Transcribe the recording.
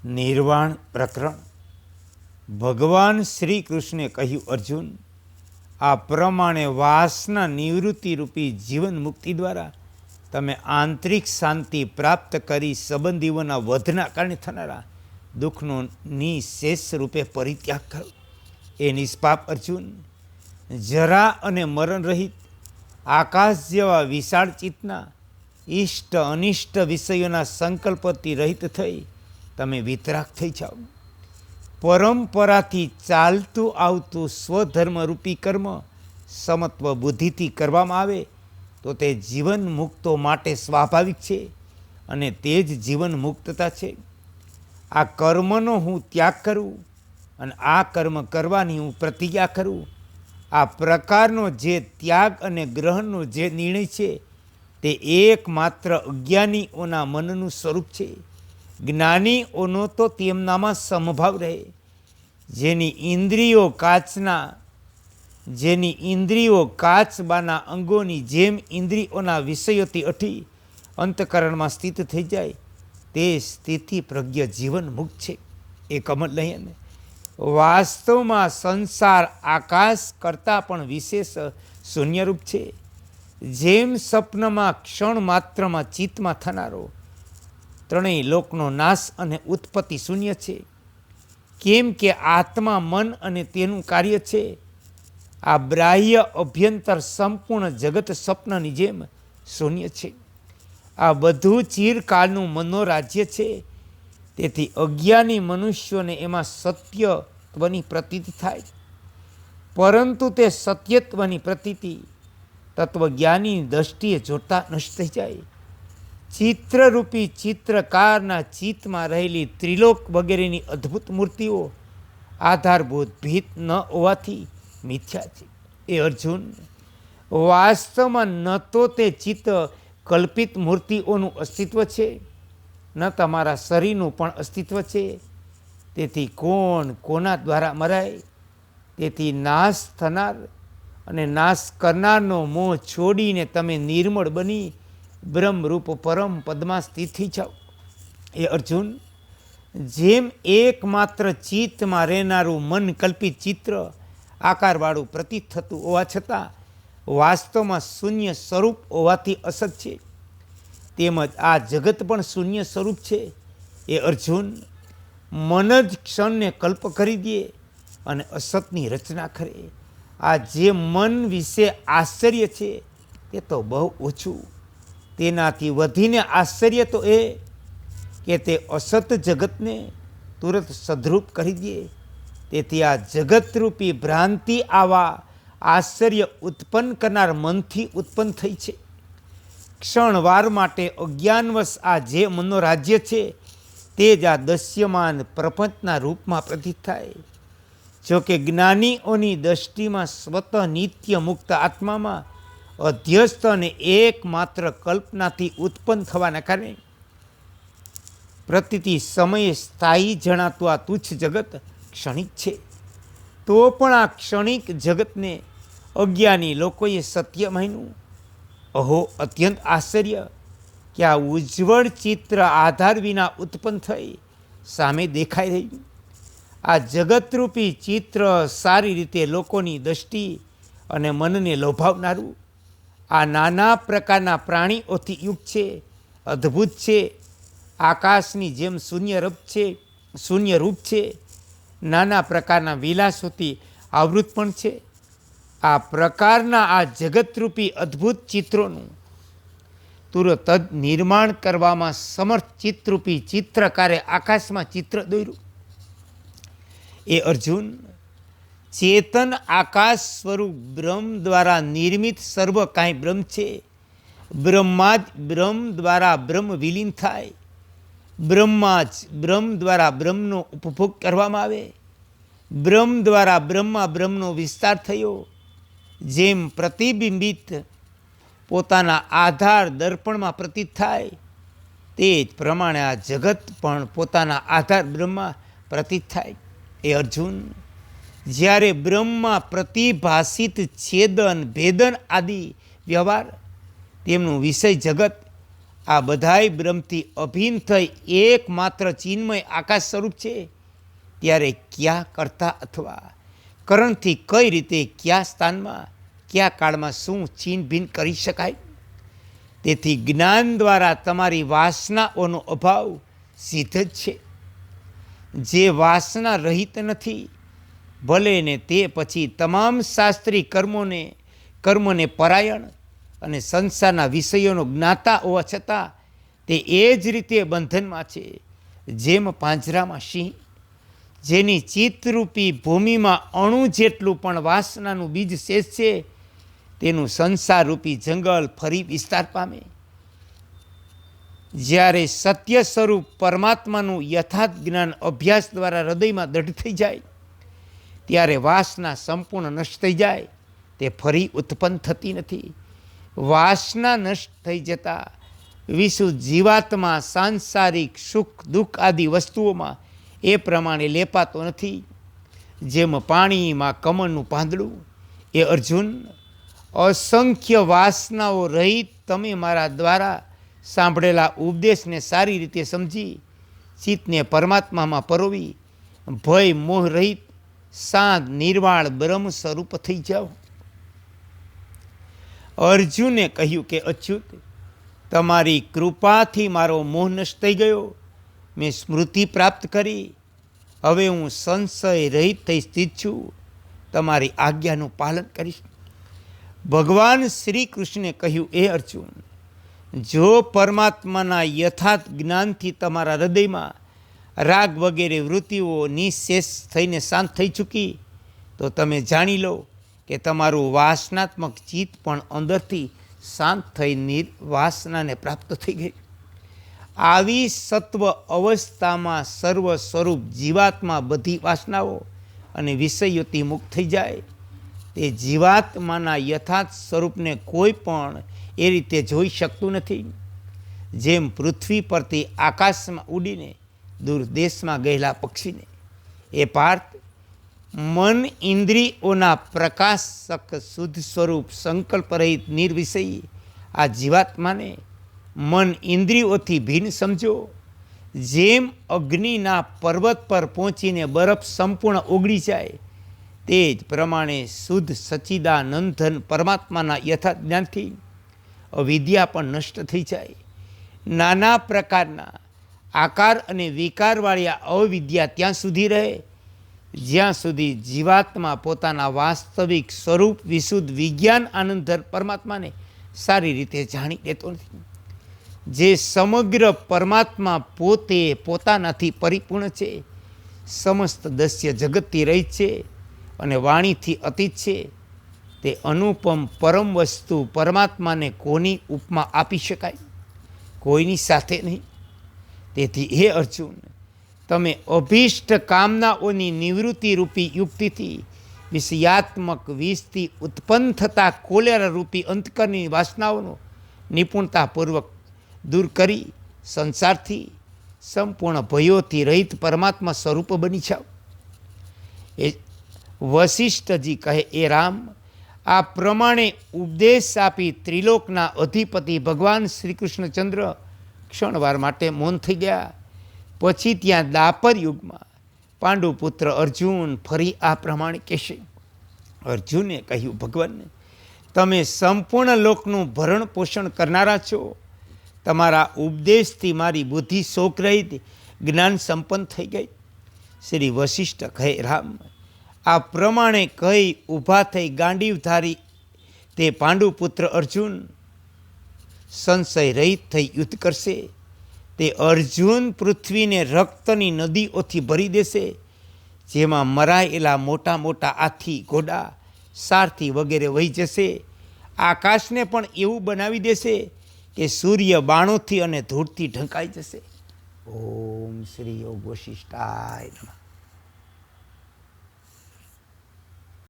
નિર્વાણ પ્રકરણ. ભગવાન શ્રી કૃષ્ણે કહ્યું, અર્જુન, આ પ્રમાણે વાસના નિવૃત્તિ રૂપી જીવન મુક્તિ દ્વારા તમે આંતરિક શાંતિ પ્રાપ્ત કરી સંબંધીઓના વધના કારણે થનારા દુઃખનો નિશેષ રૂપે પરિત્યાગ કરો. એ નિષ્પાપ અર્જુન, જરા અને મરણ રહિત આકાશ જેવા વિશાળ ચિત્તના ઇષ્ટ અનિષ્ટ વિષયોના સંકલ્પથી રહિત થઈ તમે વિતરાગ થઈ જાઓ. પરંપરાથી ચાલતું આવતું સ્વધર્મરૂપી કર્મ સમત્વ બુદ્ધિથી કરવામાં આવે તો તે જીવન મુક્તો માટે સ્વાભાવિક છે અને તે જ જીવન મુક્તતા છે. આ કર્મનો હું ત્યાગ કરું અને આ કર્મ કરવાની હું પ્રતિજ્ઞા કરું. આ પ્રકારનો જે ત્યાગ અને ગ્રહણનો જે નિર્ણય છે તે એકમાત્ર અજ્ઞાનીઓના મનનું સ્વરૂપ છે. જ્ઞાનીઓનો તો તેમનામાં સમભાવ રહે. જેની ઇન્દ્રિયો કાચબાના અંગોની જેમ ઇન્દ્રિયોના વિષયોથી અઠી અંતકરણમાં સ્થિત થઈ જાય તે સ્થિતિ પ્રજ્ઞ જીવન મુક્ત છે. એ કમલ નહીં ને? વાસ્તવમાં સંસાર આકાશ કરતાં પણ વિશેષ શૂન્યરૂપ છે. જેમ સપનમાં ક્ષણ માત્રમાં ચિત્તમાં થનારો ત્રણેય લોકનો નાશ અને ઉત્પત્તિ શૂન્ય છે, કેમ કે આત્મા મન અને તેનું કાર્ય છે. આ બાહ્ય અભ્યંતર સંપૂર્ણ જગત સ્વપ્નની જેમ શૂન્ય છે. આ બધું ચિરકાળનું મનોરાજ્ય છે. તેથી અજ્ઞાની મનુષ્યોને એમાં સત્યત્વની પ્રતીતિ થાય, પરંતુ તે સત્યત્વની પ્રતીતિ તત્વજ્ઞાનીની દ્રષ્ટિએ જોતા નષ્ટ થઈ જાય. ચિત્રરૂપી ચિત્રકારના ચિત્તમાં રહેલી ત્રિલોક વગેરેની અદ્ભુત મૂર્તિઓ આધારભૂત ભીત ન હોવાથી મિથ્યા છે. એ અર્જુન, વાસ્તવમાં ન તો તે ચિત્ત કલ્પિત મૂર્તિઓનું અસ્તિત્વ છે, ન તમારા શરીરનું પણ અસ્તિત્વ છે. તેથી કોણ કોના દ્વારા મરાય? તેથી નાશ થનાર અને નાશ કરનારનો મોહ છોડીને તમે નિર્મળ બની બ્રહ્મરૂપ પરમ પદમાં સ્થિત થઈ જાઓ. એ અર્જુન, જેમ એકમાત્ર ચિત્તમાં રહેનારું મન કલ્પિત ચિત્ર આકારવાળું પ્રતીત થતું હોવા છતાં વાસ્તવમાં શૂન્ય સ્વરૂપ હોવાથી અસત છે, તેમજ આ જગત પણ શૂન્ય સ્વરૂપ છે. એ અર્જુન, મન જ ક્ષણને કલ્પ કરી દે અને અસતની રચના કરે. આ જે મન વિશે આશ્ચર્ય છે તે તો બહુ ઓછું. તેનાથી વધીને આશ્ચર્ય તો એ કે તે અસત જગતને તુરંત સદ્રૂપ કરી દે. તેથી આ જગતરૂપી ભ્રાંતિ આવા આશ્ચર્ય ઉત્પન્ન કરનાર મનથી ઉત્પન્ન થઈ છે. ક્ષણવાર માટે અજ્ઞાનવશ આ જે મનોરાજ્ય છે તે જ આ દશ્યમાન પ્રપંચના રૂપમાં પ્રતીત થાય. જોકે જ્ઞાનીઓની દ્રષ્ટિમાં સ્વતઃ નિત્ય મુક્ત આત્મામાં અધ્યસ્ત અને એકમાત્ર કલ્પનાથી ઉત્પન્ન થવાના કારણે પ્રતીતિ સમયે સ્થાયી જણાતું આ તુચ્છ જગત ક્ષણિક છે. તો પણ આ ક્ષણિક જગતને અજ્ઞાની લોકોએ સત્ય માન્યું. અહો, અત્યંત આશ્ચર્ય કે આ ઉજ્જવળ ચિત્ર આધાર વિના ઉત્પન્ન થઈ સામે દેખાઈ રહ્યું. આ જગતરૂપી ચિત્ર સારી રીતે લોકોની દ્રષ્ટિ અને મનને લોભાવનારું આ નાના પ્રકારના પ્રાણીઓથી યુક્ત છે, અદ્ભુત છે. આકાશની જેમ શૂન્ય રૂપ છે. નાના પ્રકારના વિલાસોથી આવૃત પણ છે. આ પ્રકારના આ જગતરૂપી અદ્ભુત ચિત્રોનું તુરત જ નિર્માણ કરવામાં સમર્થ ચિત્તરૂપી ચિત્રકારે આકાશમાં ચિત્ર દોર્યું. એ અર્જુન, ચેતન આકાશ સ્વરૂપ બ્રહ્મ દ્વારા નિર્મિત સર્વ કાંઈ બ્રહ્મ છે. બ્રહ્મા જ બ્રહ્મ દ્વારા બ્રહ્મ વિલીન થાય. બ્રહ્મા જ બ્રહ્મ દ્વારા બ્રહ્મનો ઉપભોગ કરવામાં આવે. બ્રહ્મ દ્વારા બ્રહ્મનો વિસ્તાર થયો. જેમ પ્રતિબિંબિત પોતાના આધાર દર્પણમાં પ્રતીત થાય તે જ પ્રમાણે આ જગત પણ પોતાના આધાર બ્રહ્મમાં પ્રતીત થાય. એ અર્જુન, જ્યારે બ્રહ્મમાં પ્રતિભાષિત છેદન ભેદન આદિ વ્યવહાર તેમનું વિષય જગત આ બધાય બ્રહ્મથી અભિન્ન થઈ એકમાત્ર ચિન્મય આકાશ સ્વરૂપ છે, ત્યારે કયા કરતા અથવા કરણથી કઈ રીતે કયા સ્થાનમાં કયા કાળમાં શું ચીન ભિન્ન કરી શકાય? તેથી જ્ઞાન દ્વારા તમારી વાસનાઓનો અભાવ સિદ્ધ જ છે. જે વાસના રહિત નથી, ભલે ને તે પછી તમામ શાસ્ત્રી કર્મોને પરાયણ અને સંસારના વિષયોનો જ્ઞાતા હોવા છતાં તે એ જ રીતે બંધનમાં છે, જેમ પાંજરામાં સિંહ, જેની ચિત્તરૂપી ભૂમિમાં અણુ જેટલું પણ વાસનાનું બીજ શેષ છે, તેનું સંસારરૂપી જંગલ ફરી વિસ્તાર પામે. જ્યારે સત્ય સ્વરૂપ પરમાત્માનું યથાર્થ જ્ઞાન અભ્યાસ દ્વારા હૃદયમાં દઢ થઈ જાય, ત્યારે વાસના સંપૂર્ણ નષ્ટ થઈ જાય, તે ફરી ઉત્પન્ન થતી નથી. વાસના નષ્ટ થઈ જતા વિશુદ્ધ જીવાત્મા સાંસારિક સુખ દુઃખ આદિ વસ્તુઓમાં એ પ્રમાણે લેપાતો નથી. જેમ પાણીમાં કમળનું પાંદડું. એ અર્જુન, અસંખ્ય વાસનાઓ રહિત તમે મારા દ્વારા સાંભળેલા ઉપદેશને સારી રીતે સમજી ચિત્તને પરમાત્મામાં પરોવી ભય મોહ રહિત શાંત નિર્વાળ બ્રહ્મ સ્વરૂપ થઈ જાઓ. અર્જુને કહ્યું કે અચ્યુત, તમારી કૃપાથી મારો મોહ નષ્ટ થઈ ગયો. મેં સ્મૃતિ પ્રાપ્ત કરી. હવે હું સંશય રહિત થઈ સ્થિત છું. તમારી આજ્ઞાનું પાલન કરીશ. ભગવાન શ્રી કૃષ્ણે કહ્યું, એ અર્જુન, જો પરમાત્માના યથાર્થ જ્ઞાનથી તમારા હૃદયમાં રાગ વગેરે વૃત્તિઓ નિશેષ થઈને શાંત થઈ ચૂકી, તો તમે જાણી લો કે તમારું વાસનાત્મક ચિત્ત પણ અંદરથી શાંત થઈ નિર્વાસનાને પ્રાપ્ત થઈ ગઈ. આવી સત્વ અવસ્થામાં સર્વ સ્વરૂપ જીવાત્મા બધી વાસનાઓ અને વિષયોથી મુક્ત થઈ જાય. તે જીવાત્માના યથાર્થ સ્વરૂપને કોઈ પણ એ રીતે જોઈ શકતું નથી. જેમ પૃથ્વી પરથી આકાશમાં ઉડીને દૂર દેશમાં ગયેલા પક્ષીને. એ પાર્થ, મન ઇન્દ્રિયોના પ્રકાશક શુદ્ધ સ્વરૂપ સંકલ્પ રહિત નિર્વિષયી આ જીવાત્માને મન ઇન્દ્રિયોથી ભિન્ન સમજો. જેમ અગ્નિના પર્વત પર પહોંચીને બરફ સંપૂર્ણ ઓગળી જાય, તે જ પ્રમાણે શુદ્ધ સચ્ચિદાનંદન પરમાત્માના યથાર્થ જ્ઞાનથી અવિદ્યા પણ નષ્ટ થઈ જાય. નાના પ્રકારના આકાર અને વિકારવાળી અવિદ્યા ત્યાં સુધી રહે, જ્યાં સુધી જીવાત્મા પોતાના વાસ્તવિક સ્વરૂપ વિશુદ્ધ વિજ્ઞાન આનંદધર પરમાત્માને સારી રીતે જાણી લેતો નથી. જે સમગ્ર પરમાત્મા પોતે પોતાનાથી પરિપૂર્ણ છે, સમસ્ત દસ્ય જગતથી રહિત છે અને વાણીથી અતીત છે, તે અનુપમ પરમ વસ્તુ પરમાત્માને કોની ઉપમા આપી શકાય? કોઈની સાથે નહીં. તેથી હે અર્જુન, તમે અભિષ્ટ કામનાઓની નિવૃત્તિ રૂપી યુક્તિથી વિષયાત્મક વિષથી ઉત્પન્ન થતા કોલેરા રૂપી અંતકરની વાસનાઓનો નિપુણતાપૂર્વક દૂર કરી સંસારથી સંપૂર્ણ ભયોથી રહિત પરમાત્મા સ્વરૂપ બની જાઓ. એ વશિષ્ઠજી કહે, એ રામ, આ પ્રમાણે ઉપદેશ આપી ત્રિલોકના અધિપતિ ભગવાન શ્રી કૃષ્ણચંદ્ર ક્ષણવાર માટે મૌન થઈ ગયા. પછી ત્યાં દાપર યુગમાં પાંડુપુત્ર અર્જુન ફરી આ પ્રમાણે કહેશે. અર્જુને કહ્યું, ભગવાનને, તમે સંપૂર્ણ લોકનું ભરણ પોષણ કરનારા છો. તમારા ઉપદેશથી મારી બુદ્ધિ શોક રહિત જ્ઞાન સંપન્ન થઈ ગઈ. શ્રી વશિષ્ઠ કહે, રામ, આ પ્રમાણે કહી ઊભા થઈ ગાંડીવ ધારી તે પાંડુપુત્ર અર્જુન સંશય રહિત થઈ યુદ્ધ કરશે. તે અર્જુન પૃથ્વીને રક્તની નદીઓથી ભરી દેશે, જેમાં મરાયેલા મોટા મોટા હાથી, ઘોડા, સારથી વગેરે વહી જશે. આકાશને પણ એવું બનાવી દેશે કે સૂર્ય બાણોથી અને ધૂળથી ઢંકાઈ જશે. ઓમ શ્રી યોગ વશિષ્ઠાય નમઃ.